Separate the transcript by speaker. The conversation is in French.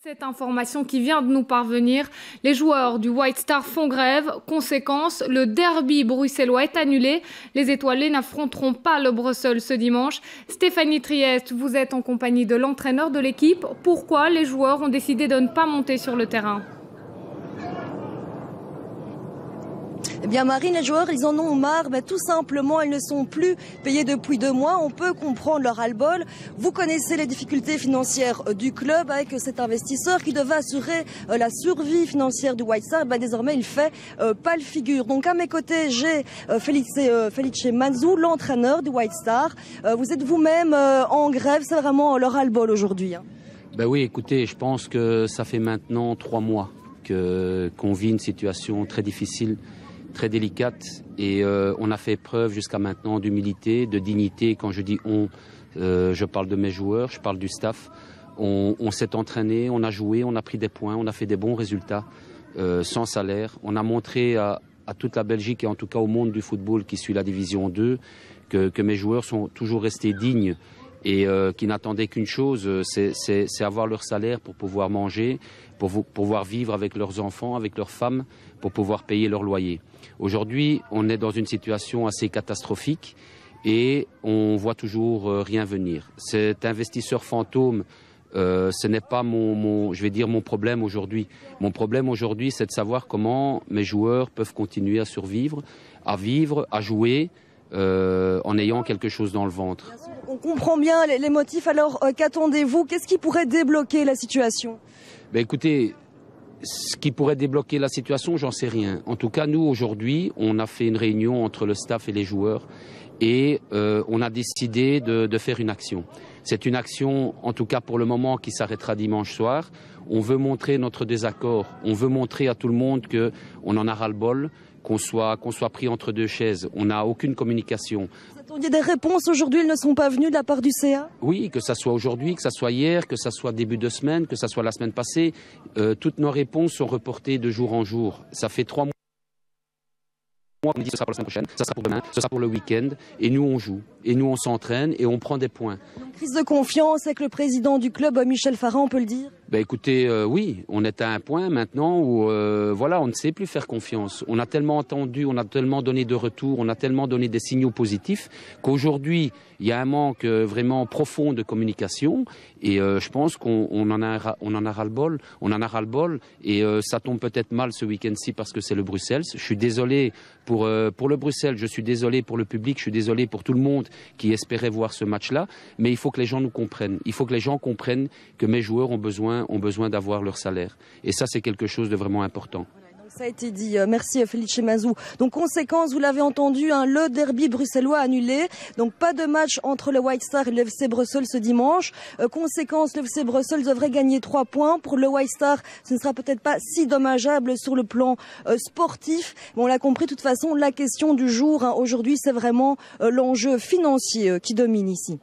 Speaker 1: Cette information qui vient de nous parvenir, les joueurs du White Star font grève. Conséquence, le derby bruxellois est annulé. Les étoilés n'affronteront pas le Brussels ce dimanche. Stéphanie Trieste, vous êtes en compagnie de l'entraîneur de l'équipe. Pourquoi les joueurs ont décidé de ne pas monter sur le terrain ?
Speaker 2: Eh bien Marine, les joueurs, ils en ont marre, mais tout simplement, ils ne sont plus payés depuis 2 mois. On peut comprendre leur ras-le-bol. Vous connaissez les difficultés financières du club avec cet investisseur qui devait assurer la survie financière du White Star. Désormais, il fait pas le figure. Donc à mes côtés, j'ai Felice Manzou, l'entraîneur du White Star. Vous êtes vous-même en grève, c'est vraiment leur ras-le-bol aujourd'hui.
Speaker 3: Oui, écoutez, je pense que ça fait maintenant 3 mois qu'on vit une situation très difficile, très délicate, et on a fait preuve jusqu'à maintenant d'humilité, de dignité. Quand je dis on, je parle de mes joueurs, je parle du staff. On s'est entraîné, on a joué, on a pris des points, on a fait des bons résultats sans salaire. On a montré à toute la Belgique et en tout cas au monde du football qui suit la division 2 que mes joueurs sont toujours restés dignes et qui n'attendaient qu'une chose, c'est avoir leur salaire pour pouvoir manger, pour pouvoir vivre avec leurs enfants, avec leurs femmes, pour pouvoir payer leur loyer. Aujourd'hui, on est dans une situation assez catastrophique et on voit toujours rien venir. Cet investisseur fantôme, ce n'est pas mon problème aujourd'hui. Mon problème aujourd'hui, c'est de savoir comment mes joueurs peuvent continuer à survivre, à vivre, à jouer, en ayant quelque chose dans le ventre.
Speaker 2: On comprend bien les motifs, alors qu'attendez-vous? Qu'est-ce qui pourrait débloquer la situation?
Speaker 3: Écoutez, ce qui pourrait débloquer la situation, j'en sais rien. En tout cas, nous, aujourd'hui, on a fait une réunion entre le staff et les joueurs et on a décidé de faire une action. C'est une action, en tout cas pour le moment, qui s'arrêtera dimanche soir. On veut montrer notre désaccord. On veut montrer à tout le monde qu'on en a ras-le-bol, qu'on soit pris entre 2 chaises. On n'a aucune communication.
Speaker 2: Vous attendiez des réponses aujourd'hui, elles ne sont pas venues de la part du CA?
Speaker 3: Oui, que ça soit aujourd'hui, que ça soit hier, que ça soit début de semaine, que ça soit la semaine passée. Toutes nos réponses sont reportées de jour en jour. Ça fait 3 mois. On me dit que ce sera pour la semaine prochaine, ça sera pour demain, ce sera pour le week-end. Et nous, on joue. Et nous, on s'entraîne et on prend des points.
Speaker 2: Une crise de confiance avec le président du club, Michel Farran, on peut le dire?
Speaker 3: Écoutez, oui, on est à un point maintenant où on ne sait plus faire confiance. On a tellement entendu, on a tellement donné de retours, on a tellement donné des signaux positifs qu'aujourd'hui, il y a un manque vraiment profond de communication et je pense qu'on en a ras-le-bol. On en a ras-le-bol et ça tombe peut-être mal ce week-end-ci parce que c'est le Bruxelles. Je suis désolé pour le Bruxelles, je suis désolé pour le public, je suis désolé pour tout le monde qui espérait voir ce match-là, mais il faut que les gens nous comprennent. Il faut que les gens comprennent que mes joueurs ont besoin d'avoir leur salaire. Et ça, c'est quelque chose de vraiment important.
Speaker 2: Ça a été dit. Merci Felice Manzou. Donc conséquence, vous l'avez entendu, le derby bruxellois annulé. Donc pas de match entre le White Star et le FC Bruxelles ce dimanche. Conséquence, le FC Bruxelles devrait gagner 3 points. Pour le White Star, ce ne sera peut-être pas si dommageable sur le plan sportif. Mais on l'a compris, de toute façon, la question du jour aujourd'hui, c'est vraiment l'enjeu financier qui domine ici.